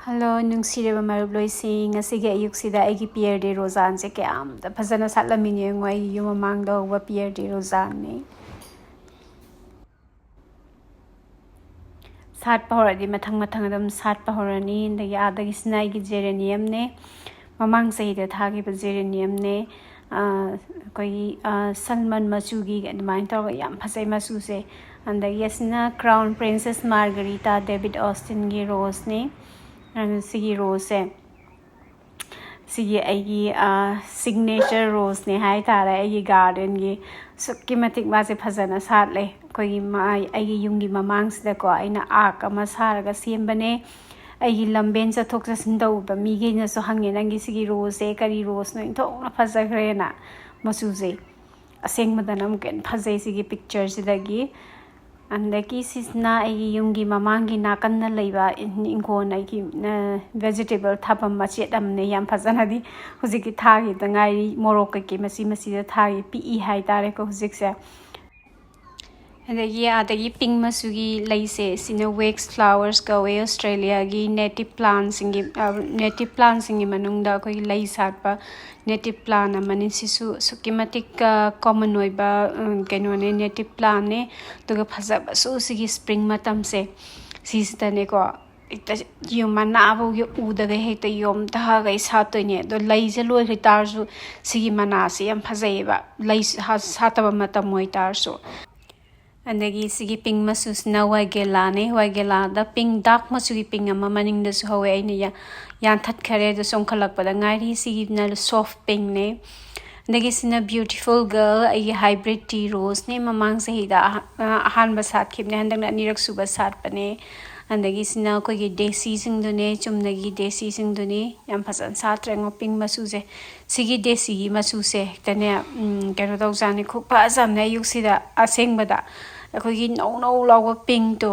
Hello, nungsireba marubloising asige ayuksida aigi Pierre de Rozan se kayam da phajana satlamini ngoi yuma mangda wa Pierre de Rozan ne sat pahoradi mathang adam sat pahorani da adagi sinai gi geranium ne mamang sahi da thagi ba geranium ne koi Salman machugi admain taw yam phasai masu se andagi asna Crown Princess Margarita David Austin gi rose ne sigi rose sigi aigi signature rose ne hai tare aigi garden gi sukki matik mase phajana sat le koi aigi yumgi mamang sida ko aina ak ama saraga sembane aigi lamben chathok chasin tauba mige na so hange nangi sigi rose kari rose no inthong phajagre na masu je aseng madanam ken phajai sigi picture sidagi andaki sisna aigi yumgi mamangi nakanna leiba ingona aigi vegetable thapam machet amne yam phajana di hujiki thagi dangai morok ke masi da thagi pi hai tare ko hujikse adagi pink masugi laise sina wax flowers ka we Australia gi native plants ingi manungda koi lai satpa native plant amani sisu sukimatic common oiba kenone native plant ne tuga phajaba su sigi spring matam se sisita ne ko human abo yu udaga hekta yom ta ga isatoine do lai je loi ritar su sigi mana se yam phajaiba lai sataba matam oi tar so andagi sigi pink masus na waigela ne waigela da pink dark masugi pink ama maning da su hawe aina ya yan that khare da song khalak pada ngari sigi na soft pink ne andagi sina beautiful girl ai hybrid tea rose ne mamang sahi da ahan ba sat khip ne handang na nirak suba sat pane andagi sina ko gi desi sing du ne chumnagi desi sing du ne yam phasan sat reng pink masu je sigi desi masu se tane kero dau jani khu pa jam ne yuk sida aseng bada akogi no lawa pink to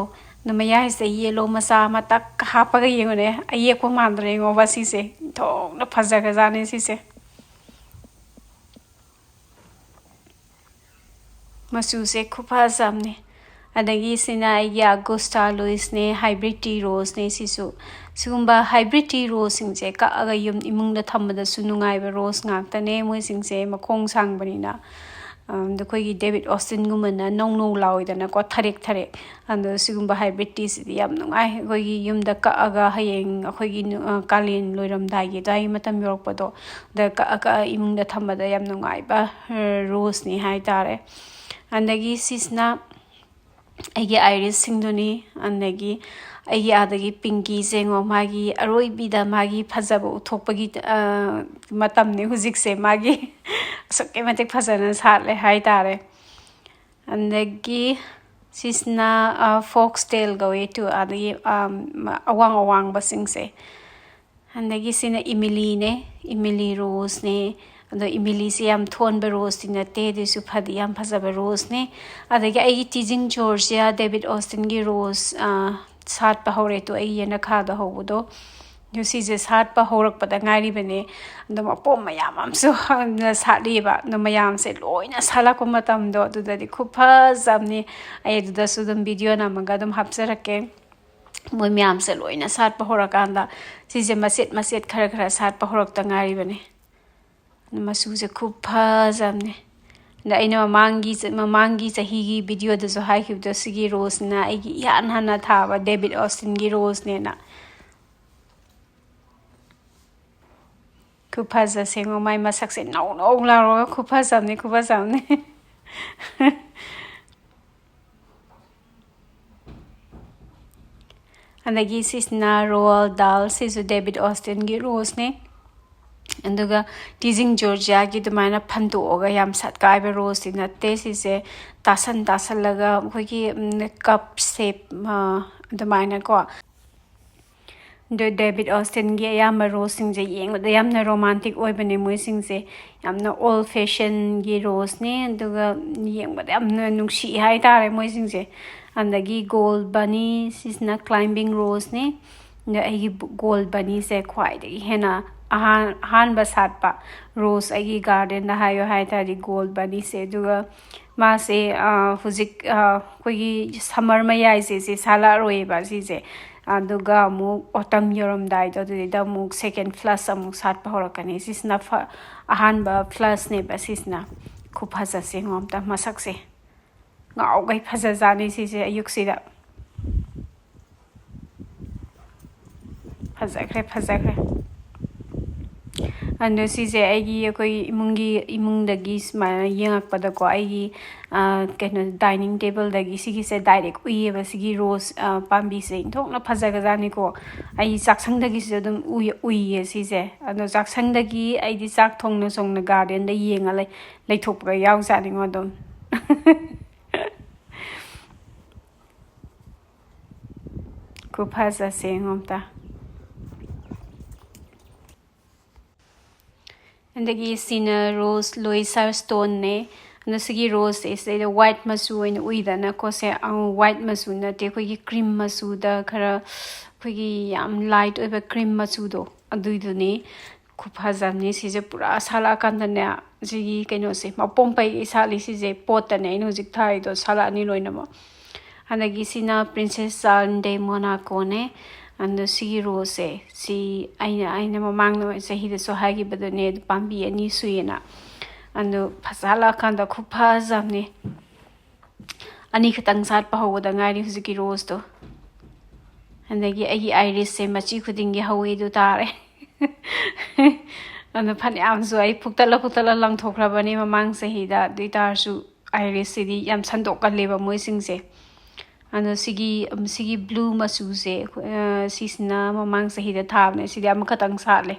namaya se yellow masa matak hapaga yengone aye ko mandre ngo basi se thong na phajaga jane si se masu se khupa samne adagi sina ya Augusta Louis ne hybrid tea rose ne sisu sigumba hybrid tea rose singse ka aga yum imungda thamada sunungai ba rose ngakta ne moi singse makhong sangbani na the koi David Austin gumana no lawidana ko tharek and sigumba hybrid tea yam nungai koi yumda ka aga hayeng akoi gi kalin loiram dai gi dai matam yorpado da ka aga imungda thamada yam nungai ba rose ni hai tare andagi sisna aigi iris singduni andagi aigi adagi pinky zengo magi aroi bida magi phajaba uthokpagi matam ne hujik se magi sokke matik phajana satle hai tare andagi sisna foxtail gawe to adagi awang basing se andagi sina Emily rose ne ado Emily se yam thonba rose tina te de su phadi yam phajaba rose ne adagi ai teasing Georgia David Austin gi rose sat pa hore to ai yana kha da hobudo you see je sat pa horak pada ngari bane ndom apom mayam am so na sali ba no mayam se loina sala ko matam do du da di khupa zamni ai du da su dum video na manga dum hapsarake moi myam se loina sat pa horakanda si je maset khara sat pa horak ta ngari bane masu je khupa zamni da ina mamangi sahi video da so hai hib da sigi rose na igi yan hana tha ba David Austin gi rose ne na khupa za sengo mai masak se no la ro khupa samne andagi sisna royal dal se so David Austin gi rose ne anduga teasing Georgia gi dumaina phandu oga yam sat kai be rose ina te si se tasan laga khoi gi cup shape dumaina ko the David Austin gi yam rose sing je yeng da yam na romantic oi bane moi sing se yam na old fashion gi rose ne anduga yeng ba yam na nungsi hai tare moi sing se andagi gold bunny sisna climbing rose ne the ai gold bunny se khwai de hena ahan ba satpa rose aigi garden da hayo hai tari gold bunny se duga ma se huzik koi summer ma yai se sala roi ba si se aduga amuk autumn yoramdai do da amuk second flush amuk satpa horakani sisna ahanba flush ne ba sisna khuphaja se ngomta masak se ngau gai phaja jani sise ayuk sida phazakre ando sise aigi koi imungdagi smana yangakpada ko aigi keno dining table dagi sigi se direct uieba sigi rose pambi se thokna phajaga jani ko ai chaksang dagi se dum uiye sise ando chaksang dagi ai di chak thongna songna garden da yenga leithopga yaw jani ngodom kuphaja se ngomta andagi sina rose loisar stone ne nasigi rose is the white masu in uidana ko se white masu na te ko cream masu da khara ko yam light oiba cream masu do aduidu ni khuphaja ni si je pura sala kan da ne ji kaino se mapom pai isali si je pot ne no jik thai do sala ni loina ma andagi sina princess de monaco ne and the sea rose si aina mamang no se hi so hagi badone pambi ani suina and the pasala kanda khupha jamne ani khatang sat pa hoda ngari huziki rose to and the agi iris se machi khudingi hawi du tare and the phani am so ai phuktala lang thokra bani mamang se hi da duitar su iris se di yam sandok ka leba moi sing se and sigi blue masu se sisna mamang sahi da thabne sidi am khatang sale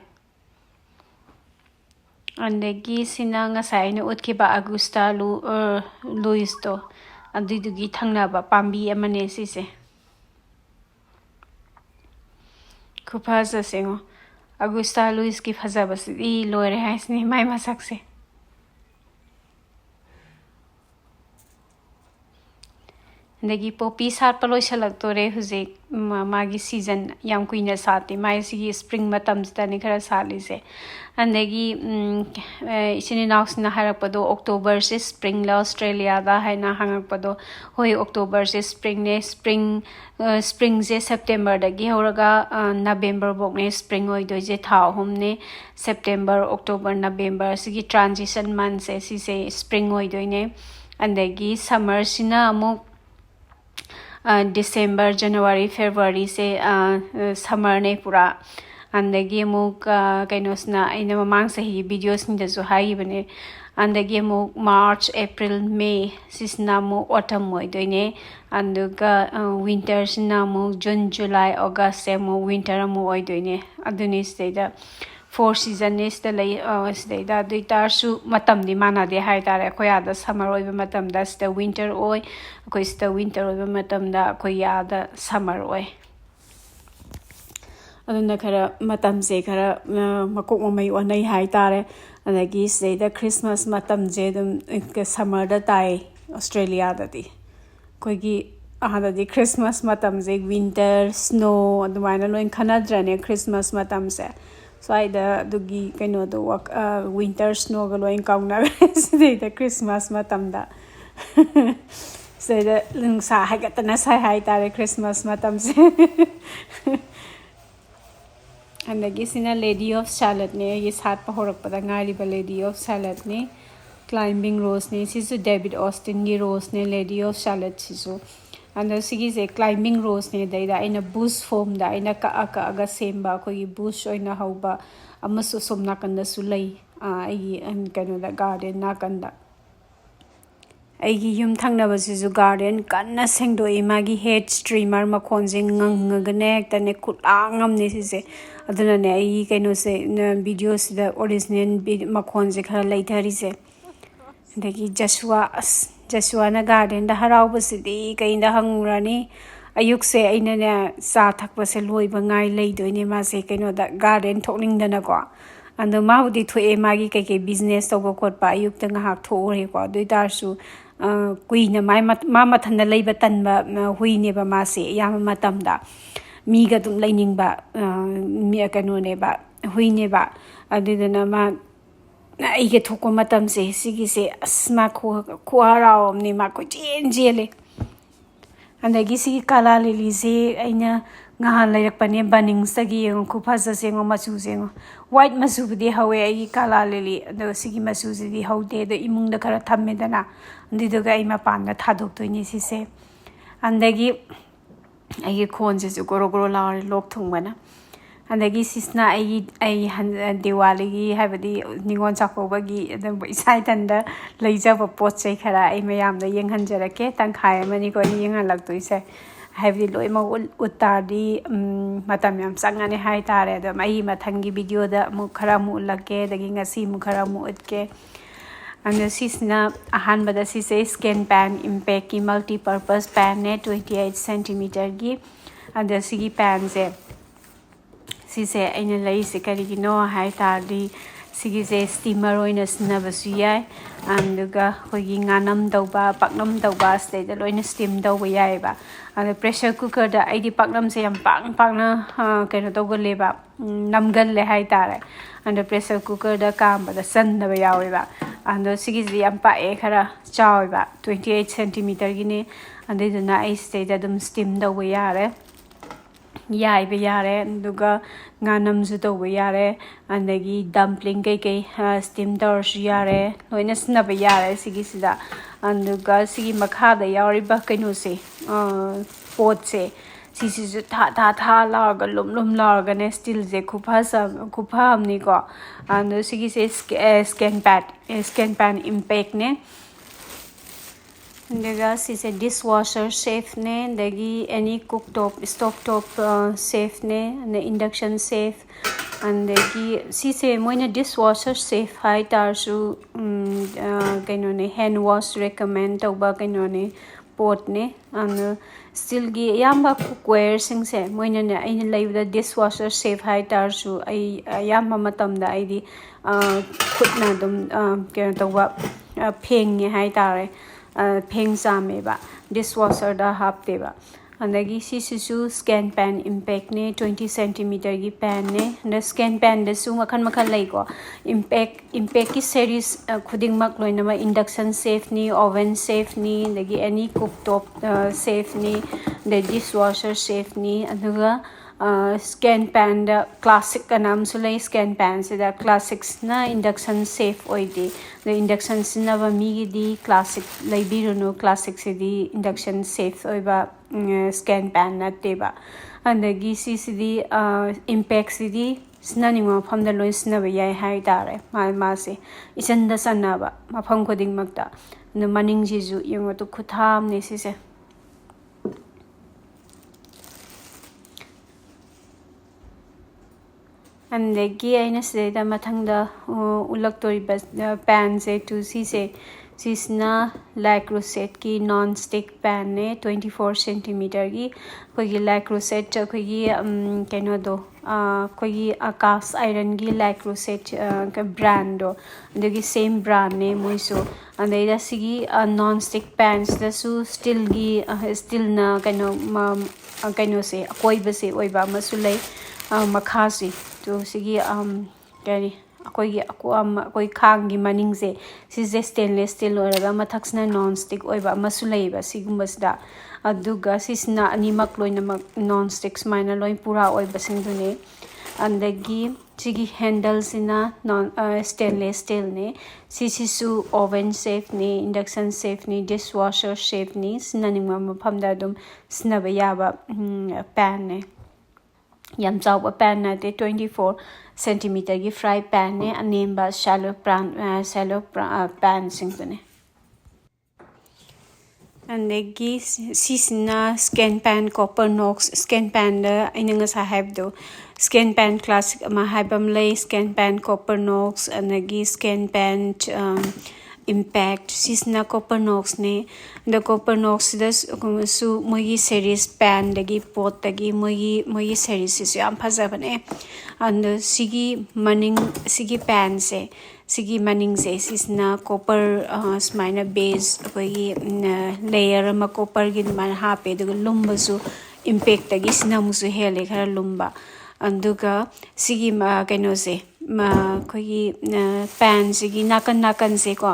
and gi sina nga sai ne utki ba augusta luis to adugi thangna ba pambi amane sise kuphaja sengo augusta luis ki phaja basi loire haisne mai masak se Ndagi poppy sat paloi salak tore huzik magi season yam kuina sati mai sigi spring matam stani khara sali se andagi isini naus na harak pado october se spring la australia da haina hangak pado hoi october se spring ne spring je september dagi horaga november bok ne spring oi doi je tha hom ne september october november sigi transition month se si se spring oi doi ne andagi summer sina amuk December, January, February se summer ne pura andagi muk kainos na ina mamang sa hi videos ni da so hai bane andagi muk March, April, May sisna mo autumn mo doine anduga winter sina mo June, July, August se mo winter mo oi doine aduni se da four season is the lay stay da duitar su matam di mana de hai tare khoya da summer oi matam da the winter oi ko is the winter oi matam da khoya da summer oi aduna khara matam se khara makok mamai onai hai tare adagi stay da Christmas matam je dum summer da tai Australia da di koi gi ahada di Christmas matam je winter snow adumaina loin khanadrane Christmas matam se so I dugi kaino do winter snow ga loin kauna the Christmas matam da so the lung sa hagatana sai hai tare Christmas matam se and the gisina lady of Charlotte ne ye sat pa horak pada ngari ba lady of Charlotte ne climbing rose ne sisu David Austin gi rose ne lady of Charlotte sisu and the sigi se climbing rose ne da ina bush form da ina ka aga semba ko gi bush oina hauba amasu somna kanda sulai ai an kanu da garden na kanda ai gi yum thangna ba sisu garden kanna sengdo imagi head streamer ma khonjing ngane ta ne khulangam ne sise aduna ne ai kanu se videos da original ma khonje khara laithari se dagi Joshua na garden da harau basidi kainda hangurani ayuk se aina ne sa thakpa se loi bangai lei doine ma se kaino da garden thokning dana ko ando maudi thoe magi ke business to kot pa ayuk ta ngahak thore ko doitar su kuina ma mathanda leiba tanba hui ne ba ma se yam matam da mi ga dum leining ba mi kaino ne ba hui ne ba adidana ma I get to come at them say, Sigi say, smack quara ni mako jele. And I guess he kala lilize, aina ngahan layrakpane Bunnings-tagi yengo khuphaza sengo machu sengo white machu budi hawe ai kala lily ado sigi machu sidi haude do imung da khara thamme dana ndiduga ai mapan da thadok toini sise andagi ai khon se goro goro la lok thungbana andagi sisna ai Diwali gi habadi ningon chakpoba gi adam isai tanda leijaba potchai khara ai mayam da yenghanjarake tangkhai mani ko yengan laktoise habdi loi ma uttardi matam yam sangane hai tare da mai mathangi video da mu khara mu lake dagi ngasi mu khara mu utke and sisna ahan bada sise scan pan impact ki multi purpose pan ne 28 cm gi and sigi pan se sise aina lai se kari no hai tardi sigi se steamer oina snabasu yai anduga hogi nganam dauba paknam dauba state da loina steam dauba yai ba and pressure cooker da ID paknam se yam pakna kaino dogale ba namgal le hai tare and pressure cooker da kam ba da san da yawe ba and sigi yam pa e khara chaw ba 28 cm gi ne and duna I state da dum steam dauba yare yai ba yare duga nganam zu to ba yare andagi dumpling kai steam dor su yare loina sna ba yare sigi sida anduga sigi makha da yari ba kaino se pot se sisi ju tha la ga lum la ga ne still je khupha amni ko and sigi se scan pan impact ne Dega sise dishwasher safe ne dagi any cooktop stovetop safe ne and induction safe and dagi sise moina dishwasher safe hai tar su kaino ne hand wash recommend tauba kaino ne pot ne and still gi yamba cookware sing se moina ne aina laibda dishwasher safe hai tar su ai yamba matam da ai di khutna dum kaino tauba pheng ne hai tare Peng Sameba, dishwasher da hapte ba. Andagi sisu scan pan impact ne 20 cm gi pan ne the scan pan da su makhan lai ko impact ki series khuding mak loina ma induction safe ni oven safe ni dagi any cooktop safe ni the dishwasher safe ni aduga scan pan da classic kanam sulai scan pan se da classics na induction safe oidi the induction sinaba mi di classic laibiruno classic se di induction safe oiba scan pan na teba andagi CCD impact cd snani ma pham da loi snaba yai hai tare ma se isan da sanaba ma pham khoding makta no maning ji ju yong to khutham ne se and aina se da mathangda ulaktori pan se to se sisna lacro set ki non stick pan ne 24 cm gi kogi lacro set kogi kaino do kogi akas iron gi lacro set ka brand do the same brand ne moiso and da sigi non stick pans da su still gi still na kaino se koi ba se oi ba masulai makhasi to sigi kari akoi khang gi maning se sise stainless steel oraga mathaksna non stick oiba masulai ba sigumbasda aduga sisna animak loina non sticks maina loin pura oiba singdune andagi sigi handle sina non stainless steel ne sisisu oven safe ne induction safe ne dishwasher safe ne sinaningma maphamda dum snaba yaba pan ne yam chawba pan na te 24 cm gi fry pan ne anemba shallow pan singtune and gi sisna scan pan copper knox scan pan da inanga sa have do scan pan classic ma habam lay scan pan copper knox and gi scan pan impact sisna copper knox ne the copper knox das su mogi series pan dagi pot dagi mogi series is yam phajabane and sigi pan se sigi maning se sisna copper smaina base kogi layer ma copper gi man ha pe du lumba su impact dagi sina musu hele khara lumba anduga sigi ma kaino se ꯑꯩꯈꯣꯏꯒꯤ ꯄꯦꯟꯁꯤꯒꯤ ꯅꯥꯀꯟꯁꯦꯀꯣ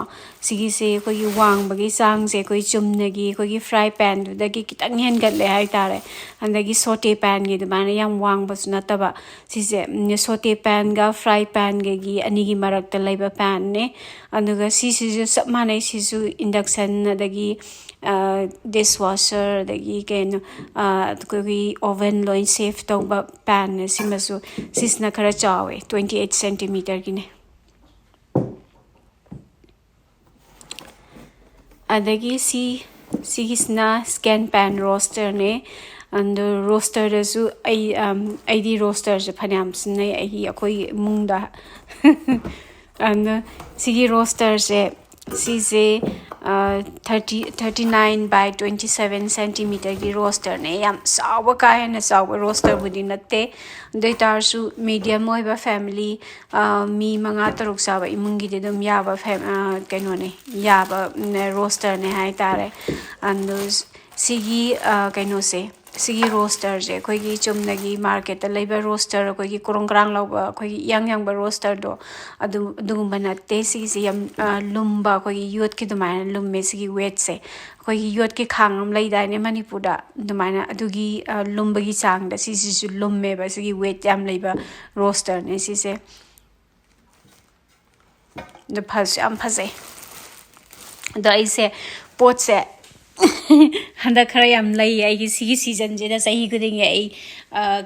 ꯁꯤꯒꯤꯁꯦ ꯑꯩꯈꯣꯏꯒꯤ ꯋꯥꯡꯕꯒꯤ ꯆꯥꯡꯁꯦ ꯑꯩꯈꯣꯏ ꯆꯨꯝꯅꯒꯤ ꯑꯩꯈꯣꯏꯒꯤ fry ꯄꯦꯟꯗꯨꯗꯒꯤ ꯈꯤꯇꯪ ꯍꯦꯟꯒꯠꯂꯦ ꯍꯥꯏꯇꯥꯔꯦ ꯑꯗꯒꯤ ꯁꯣꯇꯦ ꯄꯦꯟꯒꯤ ꯑꯗꯨꯃꯥꯏꯅ ꯌꯥꯝ ꯋꯥꯡꯕꯁꯨ ꯅꯠꯇꯕ ꯁꯤꯁꯦ ꯁꯣꯇꯦ ꯄꯦꯟꯒ ꯐ꯭ꯔꯥꯏ ꯄꯦꯟꯒꯒꯤ ꯑꯅꯤꯒꯤ ꯃꯔꯛꯇ ꯂꯩꯕ ꯄꯦꯟꯅꯦ ꯑꯗꯨꯒ ꯁꯤꯁꯤꯁꯨ ꯆꯞ ꯃꯥꯟꯅꯩ ꯁꯤꯁꯨ ꯏꯟꯗꯛꯁꯟ ꯑꯗꯒꯤ ꯗꯤꯁꯋꯥꯁꯔ ꯑꯗꯒꯤ ꯀꯩꯅꯣ ꯑꯩꯈꯣꯏꯒꯤ ꯑꯣꯚꯟ ꯂꯣꯏ ꯁꯦꯐ ꯇꯧꯕ ꯄꯦꯟꯅꯦ ꯁꯤꯃꯁꯨ ꯁꯤꯁꯤꯅ ꯈꯔ ꯆꯥꯎꯋꯦ 28 ꯁꯦꯟꯇꯤꯃꯤꯇꯔꯒꯤꯅꯦ ꯑꯗꯒꯤ ꯁꯤꯒꯤꯁꯤꯅ ꯁ꯭ꯀꯦꯟ ꯄꯦꯟ ꯔꯣꯁꯇꯔꯅꯦ ꯑꯗꯨ ꯔꯣꯁꯇꯔꯗꯁꯨ ꯑꯩꯗꯤ ꯔꯣꯁꯇꯔꯁꯦ ꯐꯅꯌꯥꯝ ꯁꯤꯖꯤꯟꯅꯩ ꯑꯩꯈꯣꯏꯒꯤ ꯏꯃꯨꯡꯗ ꯑꯗꯨ ꯁꯤꯒꯤ ꯔꯣꯁꯇꯔꯁꯦ ꯁꯤꯁꯦ 39/27 ꯁꯦꯟꯇꯤꯃꯤꯇꯔꯒꯤ ꯔꯣꯁꯇꯔꯅꯦ ꯌꯥꯝ ꯆꯥꯎꯕ ꯀꯥ ꯍꯦꯟꯅ ꯆꯥꯎꯕ ꯔꯣꯁꯇꯔꯕꯨꯗꯤ ꯅꯠꯇꯦ ꯑꯗꯨ ꯑꯣꯏꯇꯥꯔꯁꯨ ꯃꯤꯗꯤꯌꯝ ꯑꯣꯏꯕ ꯐꯦꯃꯤꯂꯤ ꯃꯤ 5-6 ꯆꯥꯕ ꯏꯃꯨꯡꯒꯤꯗꯤ ꯑꯗꯨꯝ ꯌꯥꯕ ꯀꯩꯅꯣꯅꯦ ꯌꯥꯕ ꯔꯣꯁꯇꯔꯅꯦ ꯍꯥꯏꯇꯥꯔꯦ ꯑꯗꯨ ꯁꯤꯒꯤ ꯀꯩꯅꯣꯁꯦ ꯁꯤꯒꯤ ꯔꯣꯁꯇꯔꯁꯦ ꯑꯩꯈꯣꯏꯒꯤ ꯆꯨꯝꯅꯒꯤ ꯃꯥꯔꯀꯦꯠꯇ ꯂꯩꯕ ꯔꯣꯁꯇꯔ ꯑꯩꯈꯣꯏꯒꯤ ꯀꯣꯔꯣꯡ ꯀꯔꯥꯡ ꯂꯧꯕ ꯑꯩꯈꯣꯏꯒꯤ ꯏꯌꯥꯡ ꯌꯥꯡꯕ ꯔꯣꯁꯇꯔꯗꯣ ꯑꯗꯨꯒꯨꯝꯕ ꯅꯠꯇꯦ ꯁꯤꯒꯤꯁꯦ ꯌꯥꯝ ꯂꯨꯝꯕ ꯑꯩꯈꯣꯏꯒꯤ ꯌꯣꯠꯀꯤ ꯑꯗꯨꯃꯥꯏꯅ ꯂꯨꯝꯃꯦ ꯁꯤꯒꯤ ꯋꯦꯠꯁꯦ ꯑꯩꯈꯣꯏꯒꯤ ꯌꯣꯠꯀꯤ ꯈꯥꯡ ꯑꯃ ꯂꯩꯗꯥꯏꯅꯦ ꯃꯅꯤꯄꯨꯔꯗ ꯑꯗꯨꯃꯥꯏꯅ ꯑꯗꯨꯒꯤ ꯂꯨꯝꯕꯒꯤ ꯆꯥꯡꯗ ꯁꯤꯁꯤꯁꯨ ꯂꯨꯝꯃꯦꯕ ꯁꯤꯒꯤ ꯋꯦꯠ ꯌꯥꯝ ꯂꯩꯕ ꯔꯣꯁꯇꯔꯅꯦ ꯁꯤꯁꯦ ꯑꯗꯨ ꯌꯥꯝ ꯐꯖꯩ ꯑꯗꯣ ꯑꯩꯁꯦ ꯄꯣꯠꯁꯦ ꯍꯟꯗꯛ ꯈꯔ ꯌꯥꯝ ꯂꯩꯌꯦ ꯑꯩꯒꯤ ꯁꯤꯒꯤ ꯁꯤꯖꯟꯁꯤꯗ ꯆꯍꯤ ꯈꯨꯗꯤꯡꯒꯤ ꯑꯩ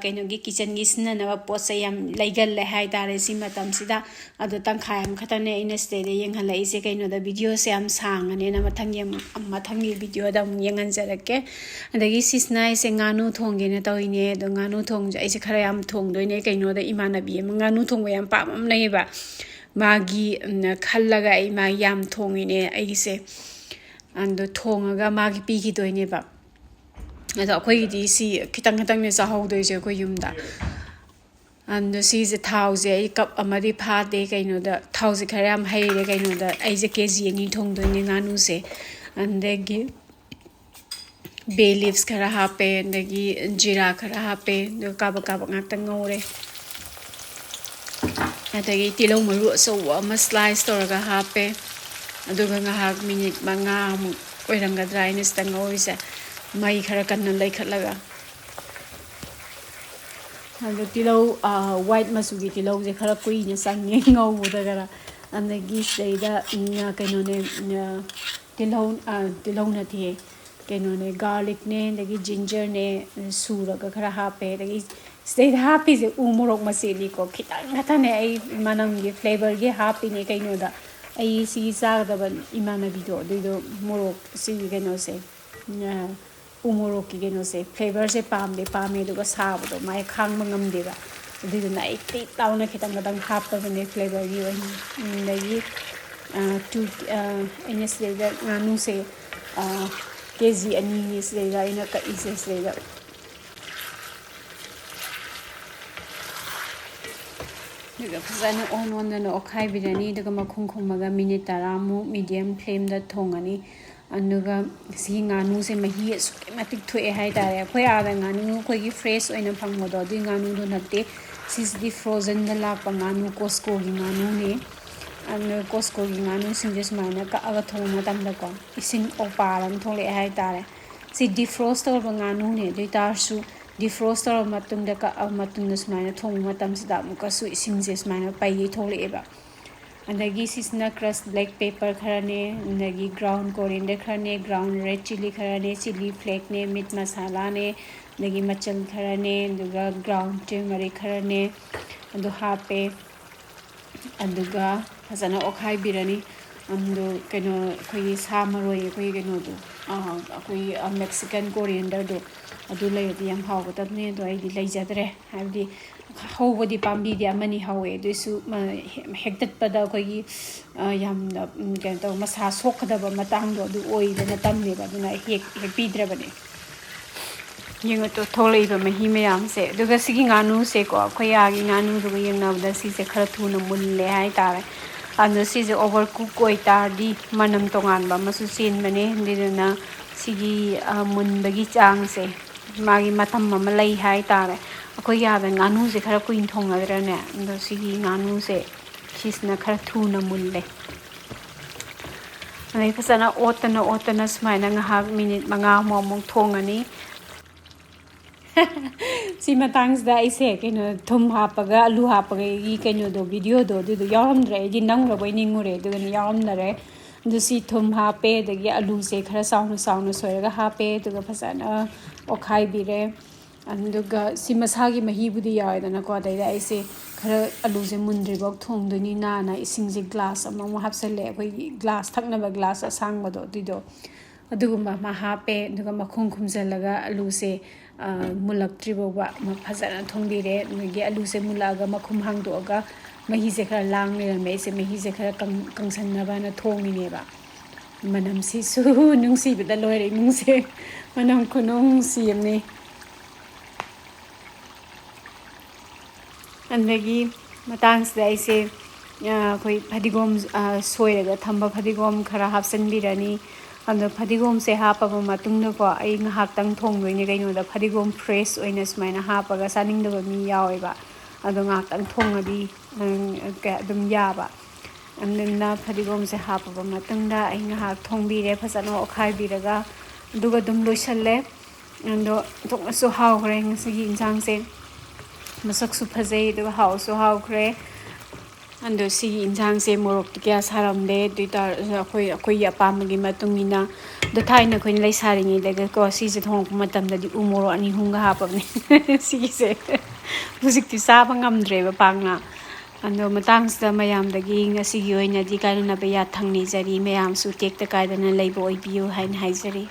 ꯀꯩꯅꯣꯒꯤ ꯀꯤꯆꯟꯒꯤ ꯁꯤꯖꯤꯟꯅꯅꯕ ꯄꯣꯠꯁꯦ ꯌꯥꯝ ꯂꯩꯒꯜꯂꯦ ꯍꯥꯏꯇꯥꯔꯦ ꯁꯤ ꯃꯇꯝꯁꯤꯗ ꯑꯗꯣ ꯇꯪꯈꯥꯏ ꯑꯃꯈꯛꯇꯪꯅꯦ ꯑꯩꯅ ꯁꯤꯗꯩꯗ ꯌꯦꯡꯍꯜꯂꯛꯏꯁꯦ ꯀꯩꯅꯣꯗ ꯚꯤꯗꯤꯑꯣꯁꯦ ꯌꯥꯝ ꯁꯥꯡꯉꯅꯦꯅ ꯃꯊꯪꯒꯤ ꯚꯤꯗꯤꯑꯣꯗ ꯑꯃꯨꯛ ꯌꯦꯡꯍꯟꯖꯔꯛꯀꯦ ꯑꯗꯒꯤ ꯁꯤꯁꯤꯅ ꯑꯩꯁꯦ ꯉꯥꯅꯨ ꯊꯣꯡꯒꯦꯅ ꯇꯧꯔꯤꯅꯦ ꯑꯗꯣ ꯉꯥꯅꯨ ꯊꯣꯡꯁꯦ ꯑꯩꯁꯦ ꯈꯔ ꯌꯥꯝ ꯊꯣꯡꯗꯣꯏꯅꯦ ꯀꯩꯅꯣꯗ ꯏꯃꯥꯟꯅꯕꯤ ꯑꯃ ꯉꯥꯅꯨ ꯊꯣꯡꯕ ꯌꯥꯝ ꯄꯥꯝꯂꯩꯌꯦꯕ ꯃꯥꯒꯤ ꯈꯜꯂꯒ ꯑꯩ ꯃꯥꯒꯤ ꯌꯥꯝ ꯊꯣꯡꯉꯤꯅꯦ ꯑꯩꯒꯤꯁꯦ ꯑꯗꯣ ꯊꯣꯡꯉꯒ ꯃꯥꯒꯤ ꯄꯤꯈꯤꯗꯣꯏꯅꯦꯕ ꯑꯗꯣ ꯑꯩꯈꯣꯏꯒꯤꯗꯤ ꯁꯤ ꯈꯤꯇꯪ ꯈꯤꯇꯪꯅꯦ ꯆꯥꯍꯧꯗꯣꯏꯁꯦ ꯑꯩꯈꯣꯏ ꯌꯨꯝꯗ ꯑꯗꯣ ꯁꯤꯁꯦ ꯊꯥꯎꯁꯦ ꯑꯩ ꯀꯞ ꯑꯃꯗꯤ ꯐꯥꯗꯦ ꯀꯩꯅꯣꯗ ꯊꯥꯎꯁꯦ ꯈꯔ ꯌꯥꯝ ꯍꯩꯔꯦ ꯀꯩꯅꯣꯗ ꯑꯩꯁꯦ KG 2 ꯊꯣꯡꯗꯣꯏꯅꯦ ꯉꯥꯅꯨꯁꯦ ꯑꯗꯒꯤ ꯕꯦ ꯂꯤꯞꯁꯈꯔ ꯍꯥꯞꯄꯦ ꯑꯗꯒꯤ ꯖꯤꯔꯥ ꯈꯔ ꯍꯥꯞꯄꯦ ꯑꯗꯨꯒ ꯀꯥꯕꯛ ꯉꯥꯛꯇꯪ ꯉꯧꯔꯦ ꯑꯗꯒꯤ ꯇꯤꯜꯍꯧ ꯃꯔꯨ ꯑꯆꯧꯕ ꯑꯃ ꯁ꯭ꯂꯥꯏꯁ ꯇꯧꯔꯒ ꯍꯥꯞꯄꯦ ꯑꯗꯨꯒ ꯉꯥꯏꯍꯥꯛ ꯃꯤꯅꯤꯠ 5 ꯑꯣꯏꯔꯝꯒꯗ꯭ꯔꯥ ꯑꯩꯅ ꯁꯤꯗ ꯉꯧꯔꯤꯁꯦ ꯃꯩ ꯈꯔ ꯀꯟꯅ ꯂꯩꯈꯠꯂꯒ ꯑꯗꯣ ꯇꯤꯜꯍꯧ ꯋꯥꯏꯠ ꯃꯆꯨꯒꯤ ꯇꯤꯜꯍꯧꯁꯦ ꯈꯔ ꯀꯨꯏꯅ ꯆꯪꯉꯦ ꯉꯧꯕꯗ ꯈꯔ ꯑꯗꯒꯤ ꯁꯤꯗꯩꯗ ꯀꯩꯅꯣꯅꯦ ꯇꯤꯜꯍꯧ ꯅꯠꯇꯦ ꯀꯩꯅꯣꯅꯦ ꯒꯥꯔꯂꯤꯛꯅꯦ ꯑꯗꯒꯤ ꯖꯤꯟꯖꯔꯅꯦ ꯁꯨꯔꯒ ꯈꯔ ꯍꯥꯞꯄꯦ ꯑꯗꯒꯤ ꯁꯤꯗꯩꯗ ꯍꯥꯞꯄꯤꯁꯦ ꯎ ꯃꯣꯔꯣꯛ ꯃꯆꯦꯅꯤꯀꯣ ꯈꯤꯇꯪ ꯈꯛꯇꯅꯦ ꯑꯩ ꯃꯅꯝꯒꯤ ꯐ꯭ꯂꯦꯕꯔꯒꯤ ꯍꯥꯞꯄꯤꯅꯦ ꯀꯩꯅꯣꯗ ꯑꯩ ꯁꯤꯒꯤ ꯆꯥꯒꯗꯕ ꯏꯃꯥꯟꯅꯕꯤꯗꯣ ꯑꯗꯨꯏꯗꯣ ꯃꯣꯔꯣꯛ ꯁꯤꯒꯤ ꯀꯩꯅꯣꯁꯦ ꯎ ꯃꯣꯔꯣꯛꯀꯤ ꯀꯩꯅꯣꯁꯦ ꯐ꯭ꯂꯦꯕꯔꯁꯦ ꯄꯥꯝꯃꯦ ꯑꯗꯨꯒ ꯁꯥꯕꯗꯣ ꯃꯥꯏ ꯈꯥꯡꯕ ꯉꯝꯗꯦꯕ ꯑꯗꯨꯏꯗꯨꯅ ꯑꯩ ꯇꯤꯠ ꯂꯥꯎꯅ ꯈꯤꯇꯪ ꯍꯥꯞꯄꯕꯅꯦ ꯐ꯭ꯂꯦꯕꯔꯒꯤ ꯑꯣꯏꯅ ꯑꯗꯒꯤ ꯑꯩꯅ ꯁꯤꯗꯩꯗ ꯉꯥꯅꯨꯁꯦ KG 2 ꯁꯤꯗꯩꯗ ꯑꯩꯅ ꯀꯛꯏꯁꯦ ꯁꯤꯗꯩꯗ ꯑꯗꯨꯒ ꯐꯖꯅ ꯑꯣꯟꯗꯅ ꯑꯣꯠꯈꯥꯏꯕꯤꯔꯅꯤ ꯑꯗꯨꯒ ꯃꯈꯨꯝ ꯈꯨꯝꯃꯒ ꯃꯤꯅꯤꯠ 10 ꯃꯤꯗꯤꯌꯝ ꯐ꯭ꯂꯦꯝꯗ ꯊꯣꯡꯉꯅꯤ ꯑꯗꯨꯒ ꯁꯤꯒꯤ ꯉꯥꯅꯨꯁꯦ ꯃꯍꯤ ꯑꯁꯨꯛꯀꯤ ꯃꯇꯤꯛ ꯊꯣꯛꯑꯦ ꯍꯥꯏꯇꯥꯔꯦ ꯑꯩꯈꯣꯏ ꯑꯥꯗ ꯉꯥꯅꯨ ꯑꯩꯈꯣꯏꯒꯤ ꯐ꯭ꯔꯦꯁ ꯑꯣꯏꯅ ꯐꯪꯕꯗꯣ ꯑꯗꯨꯏ ꯉꯥꯅꯨꯗꯣ ꯅꯠꯇꯦ ꯁꯤꯁꯤꯗꯤ ꯐ꯭ꯔꯣꯖꯟꯗ ꯂꯥꯛꯄ ꯉꯥꯅꯨ ꯀꯣꯁꯀꯣꯒꯤ ꯉꯥꯅꯨꯅꯦ ꯑꯗꯨ ꯀꯣꯁꯀꯣꯒꯤ ꯉꯥꯅꯨꯁꯤꯡꯁꯦ ꯁꯨꯃꯥꯏꯅ ꯀꯛꯑꯒ ꯊꯣꯡꯕ ꯃꯇꯝꯗꯀꯣ ꯏꯁꯤꯡ ꯑꯣꯄꯥꯔ ꯑꯃ ꯊꯣꯛꯂꯛꯑꯦ ꯍꯥꯏꯇꯥꯔꯦ ꯁꯤ ꯗꯤꯐ꯭ꯔꯣꯁ ꯇꯧꯔꯕ ꯉꯥꯅꯨꯅꯦ ꯑꯗꯨ ꯑꯣꯏꯇꯥꯔꯁꯨ ꯗꯤꯐ꯭ꯔꯣꯁ ꯇꯧꯔꯕ ꯃꯇꯨꯡꯗ ꯀꯛꯑꯕ ꯃꯇꯨꯡꯗ ꯁꯨꯃꯥꯏꯅ ꯊꯣꯡꯕ ꯃꯇꯝꯁꯤꯗ ꯑꯃꯨꯛꯀꯁꯨ ꯏꯁꯤꯡꯁꯦ ꯁꯨꯃꯥꯏꯅ ꯄꯩꯒꯩ ꯊꯣꯛꯂꯛꯑꯦꯕ ꯑꯗꯒꯤ ꯁꯤꯁꯤꯅ ꯀ꯭ꯔꯁ ꯕ꯭ꯂꯦꯛ ꯄꯦꯄꯔ ꯈꯔꯅꯦ ꯑꯗꯒꯤ ꯒ꯭ꯔꯥꯎꯟ ꯀꯣꯔꯤꯌꯦꯟꯗꯔ ꯈꯔꯅꯦ ꯒ꯭ꯔꯥꯎꯟ ꯔꯦꯗ ꯆꯤꯂꯤ ꯈꯔꯅꯦ ꯆꯤꯂꯤ ꯐ꯭ꯂꯦꯛꯅꯦ ꯃꯤꯠ ꯃꯁꯥꯂꯥꯅꯦ ꯑꯗꯒꯤ ꯃꯆꯜ ꯈꯔꯅꯦ ꯑꯗꯨꯒ ꯒ꯭ꯔꯥꯎꯟ ꯇꯔꯃꯔꯤꯛ ꯈꯔꯅꯦ ꯑꯗꯨ ꯍꯥꯞꯄꯦ ꯑꯗꯨꯒ ꯐꯖꯅ ꯑꯣꯠꯈꯥꯏꯕꯤꯔꯅꯤ ꯑꯗꯨ ꯀꯩꯅꯣ ꯑꯩꯈꯣꯏꯒꯤ ꯁꯥ ꯃꯔꯣꯏ ꯑꯩꯈꯣꯏꯒꯤ ꯀꯩꯅꯣꯗꯣ ꯑꯩꯈꯣꯏꯒꯤ ꯃꯦꯛꯁꯤꯀꯟ ꯀꯣꯔꯤꯌꯦꯟꯗꯔꯗꯣ ꯑꯗꯨ ꯂꯩꯔꯗꯤ ꯌꯥꯝ ꯍꯥꯎꯒꯗꯕꯅꯦ ꯑꯗꯣ ꯑꯩꯗꯤ ꯂꯩꯖꯗ꯭ꯔꯦ ꯍꯥꯏꯕꯗꯤ ꯍꯧꯕꯗꯤ ꯄꯥꯝꯕꯤꯗꯤ ꯑꯃꯅꯤ ꯍꯧꯋꯦ ꯑꯗꯨꯏꯁꯨ ꯍꯦꯛꯇꯠꯄꯗ ꯑꯩꯈꯣꯏꯒꯤ ꯌꯥꯝꯅ ꯀꯩꯅꯣ ꯇꯧ ꯃꯁꯥ ꯁꯣꯛꯀꯗꯕ ꯃꯇꯥꯡꯗꯣ ꯑꯗꯨ ꯑꯣꯏꯗꯅ ꯇꯝꯃꯦꯕ ꯑꯗꯨꯅ ꯍꯦꯛꯄꯤꯗ꯭ꯔꯕꯅꯦ ꯌꯦꯡꯉꯣꯇꯣ ꯊꯣꯛꯂꯛꯏꯕ ꯃꯍꯤ ꯃꯌꯥꯝꯁꯦ ꯑꯗꯨꯒ ꯁꯤꯒꯤ ꯉꯥꯅꯨꯁꯦꯀꯣ ꯑꯩꯈꯣꯏ ꯌꯥꯒꯤ ꯉꯥꯅꯨꯗꯨꯒ ꯌꯦꯡꯅꯕꯗ ꯁꯤꯁꯦ ꯈꯔ ꯊꯨꯅ ꯃꯨꯜꯂꯦ ꯍꯥꯏꯇꯥꯔꯦ ꯑꯗꯣ ꯁꯤꯁꯦ ꯑꯣꯚꯔ ꯀꯨꯛ ꯑꯣꯏꯇꯥꯔꯗꯤ ꯃꯅꯝ ꯇꯣꯉꯥꯟꯕ ꯑꯃꯁꯨ ꯆꯦꯟꯕꯅꯦ ꯑꯗꯨꯗꯨꯅ ꯁꯤꯒꯤ ꯃꯨꯟꯕꯒꯤ ꯆꯥꯡꯁꯦ ꯃꯥꯒꯤ ꯃꯇꯝ ꯑꯃ ꯂꯩ ꯍꯥꯏꯇꯥꯔꯦ ꯑꯩꯈꯣꯏ ꯌꯥꯕ ꯉꯥꯅꯨꯁꯦ ꯈꯔ ꯀꯨꯏꯅ ꯊꯣꯡꯅꯗ꯭ꯔꯅꯦ ꯑꯗꯣ ꯁꯤꯒꯤ ꯉꯥꯅꯨꯁꯦ ꯁꯤꯁꯤꯅ ꯈꯔ ꯊꯨꯅ ꯃꯨꯜꯂꯦ ꯑꯗꯩ ꯐꯖꯅ ꯑꯣꯠꯇꯅ ꯁꯨꯃꯥꯏꯅ ꯉꯥꯏꯍꯥꯛ ꯃꯤꯅꯤꯠ 5 ꯑꯃꯨꯛ ꯊꯣꯡꯉꯅꯤ ꯁꯤ ꯃꯇꯥꯡꯁꯤꯗ ꯑꯩꯁꯦ ꯀꯩꯅꯣ ꯊꯨꯝ ꯍꯥꯞꯄꯒ ꯑꯂꯨ ꯍꯥꯞꯄꯒꯒꯤ ꯀꯩꯅꯣꯗꯣ ꯚꯤꯗꯤꯑꯣꯗꯣ ꯑꯗꯨꯗꯣ ꯌꯥꯎꯔꯝꯗ꯭ꯔꯦ ꯑꯩꯗꯤ ꯅꯪꯔꯕꯣꯏ ꯅꯤꯡꯉꯨꯔꯦ ꯑꯗꯨꯒꯅ ꯌꯥꯎꯔꯝꯗꯔꯦ ꯑꯗꯨ ꯁꯤ ꯊꯨꯝ ꯍꯥꯞꯄꯦ ꯑꯗꯒꯤ ꯑꯂꯨꯁꯦ ꯈꯔ ꯆꯥꯎꯅ ꯁꯣꯏꯔꯒ ꯍꯥꯞꯄꯦ ꯑꯗꯨꯒ ꯐꯖꯅ ꯑꯣꯠꯈꯥꯏꯕꯤꯔꯦ ꯑꯗꯨꯒ ꯁꯤ ꯃꯁꯥꯒꯤ ꯃꯍꯤꯕꯨꯗꯤ ꯌꯥꯎꯋꯦꯗꯅꯀꯣ ꯑꯗꯩꯗ ꯑꯩꯁꯦ ꯈꯔ ꯑꯂꯨꯁꯦ ꯃꯨꯟꯗ꯭ꯔꯤꯐꯥꯎ ꯊꯣꯡꯗꯣꯏꯅꯤꯅ ꯏꯁꯤꯡꯁꯦ ꯒ꯭ꯂꯥꯁ ꯑꯃꯃꯨꯛ ꯍꯥꯞꯆꯜꯂꯦ ꯑꯩꯈꯣꯏꯒꯤ ꯒ꯭ꯂꯥꯁ ꯊꯛꯅꯕ ꯒ꯭ꯂꯥꯁ ꯑꯁꯥꯡꯕꯗꯣ ꯑꯗꯨꯏꯗꯣ ꯑꯗꯨꯒꯨꯝꯕ ꯑꯃ ꯍꯥꯞꯄꯦ ꯑꯗꯨꯒ ꯃꯈꯨꯝ ꯈꯨꯝꯖꯤꯜꯂꯒ ꯑꯂꯨꯁꯦ ꯃꯨꯜꯂꯛꯇ꯭ꯔꯤ ꯐꯥꯎꯕ ꯐꯖꯅ ꯊꯣꯡꯕꯤꯔꯦ ꯑꯗꯒꯤ ꯑꯂꯨꯁꯦ ꯃꯨꯜꯂꯛꯑꯒ ꯃꯈꯨꯝ ꯍꯥꯡꯗꯣꯛꯑꯒ ꯃꯍꯤꯁꯦ ꯈꯔ ꯂꯥꯡ ꯂꯩꯔꯝꯃꯦ ꯑꯩꯁꯦ ꯃꯍꯤꯁꯦ ꯈꯔ ꯀꯪꯁꯟꯅꯕꯅ ꯊꯣꯡꯉꯤꯅꯦꯕ ꯃꯅꯝꯁꯤꯁꯨ ꯅꯨꯡꯁꯤꯕꯗ ꯂꯣꯏꯔꯦ ꯏꯃꯨꯡꯁꯦ ꯃꯅꯝ ꯈꯨꯅꯨꯡꯁꯤ ꯑꯃꯅꯤ ꯑꯗꯒꯤ ꯃꯇꯥꯡꯁꯤꯗ ꯑꯩꯁꯦ ꯑꯩꯈꯣꯏ ꯐꯗꯤꯒꯣꯝ ꯁꯣꯏꯔꯒ ꯊꯝꯕ ꯐꯗꯤꯒꯣꯝ ꯈꯔ ꯍꯥꯞꯆꯤꯟꯕꯤꯔꯅꯤ ꯑꯗꯣ ꯐꯗꯤꯒꯣꯝꯁꯦ ꯍꯥꯞꯄꯕ ꯃꯇꯨꯡꯗꯀꯣ ꯑꯩ ꯉꯥꯏꯍꯥꯛꯇꯪ ꯊꯣꯡꯗꯣꯏꯅꯦ ꯀꯩꯅꯣꯗ ꯐꯗꯤꯒꯣꯝ ꯐ꯭ꯔꯦꯁ ꯑꯣꯏꯅ ꯁꯨꯃꯥꯏꯅ ꯍꯥꯞꯄꯒ ꯆꯥꯅꯤꯡꯗꯕ ꯃꯤ ꯌꯥꯎꯋꯦꯕ ꯑꯗꯣ ꯉꯥꯏꯍꯥꯛꯇꯪ ꯊꯣꯡꯉꯗꯤ ꯑꯗꯨꯝ ꯌꯥꯕ ꯑꯗꯨꯅ ꯐꯗꯤꯒꯣꯝꯁꯦ ꯍꯥꯞꯄꯕ ꯃꯇꯨꯡꯗ ꯑꯩ ꯉꯥꯏꯍꯥꯛ ꯊꯣꯡꯕꯤꯔꯦ ꯐꯖꯅ ꯑꯣꯠꯈꯥꯏꯕꯤꯔꯒ ꯑꯗꯨꯒ ꯑꯗꯨꯝ ꯂꯣꯏꯁꯜꯂꯦ ꯑꯗꯣ ꯊꯣꯡꯅꯁꯨ ꯍꯥꯎꯈ꯭ꯔꯦ ꯉꯁꯤꯒꯤ ꯏꯟꯁꯥꯡꯁꯦ ꯃꯁꯛꯁꯨ ꯐꯖꯩ ꯑꯗꯨꯒ ꯍꯥꯎꯁꯨ ꯍꯥꯎꯈ꯭ꯔꯦ ꯑꯗꯣ ꯁꯤꯒꯤ ꯏꯟꯁꯥꯡꯁꯦ ꯃꯣꯔꯣꯛꯇꯤ ꯀꯌꯥ ꯁꯥꯔꯝꯗꯦ ꯑꯗꯨ ꯑꯣꯏꯇꯥꯔꯁꯨ ꯑꯩꯈꯣꯏꯒꯤ ꯑꯄꯥꯝꯕꯒꯤ ꯃꯇꯨꯡ ꯏꯟꯅ ꯑꯗꯣ ꯊꯥꯏꯅ ꯑꯩꯈꯣꯏꯅ ꯂꯩꯁꯥꯔꯤꯉꯩꯗꯒꯀꯣ ꯁꯤꯁꯦ ꯊꯣꯡꯉꯛꯄ ꯃꯇꯝꯗꯗꯤ ꯎ ꯃꯣꯔꯣꯛ 2-3ꯒ ꯍꯥꯞꯄꯕꯅꯦ ꯁꯤꯒꯤꯁꯦ ꯍꯧꯖꯤꯛꯇꯤ ꯆꯥꯕ ꯉꯝꯗ꯭ꯔꯦꯕ ꯄꯥꯛꯅ ꯑꯗꯣ ꯃꯇꯥꯡꯁꯤꯗ ꯃꯌꯥꯝꯗꯒꯤ ꯉꯁꯤꯒꯤ ꯑꯣꯏꯅꯗꯤ ꯀꯥꯏꯅꯅꯕ ꯌꯥꯊꯪ ꯅꯤꯖꯔꯤ ꯃꯌꯥꯝꯁꯨ ꯇꯦꯛꯇ ꯀꯥꯏꯗꯅ ꯂꯩꯕ ꯑꯣꯏꯕꯤꯌꯨ ꯍꯥꯏꯅ ꯍꯥꯏꯖꯔꯤ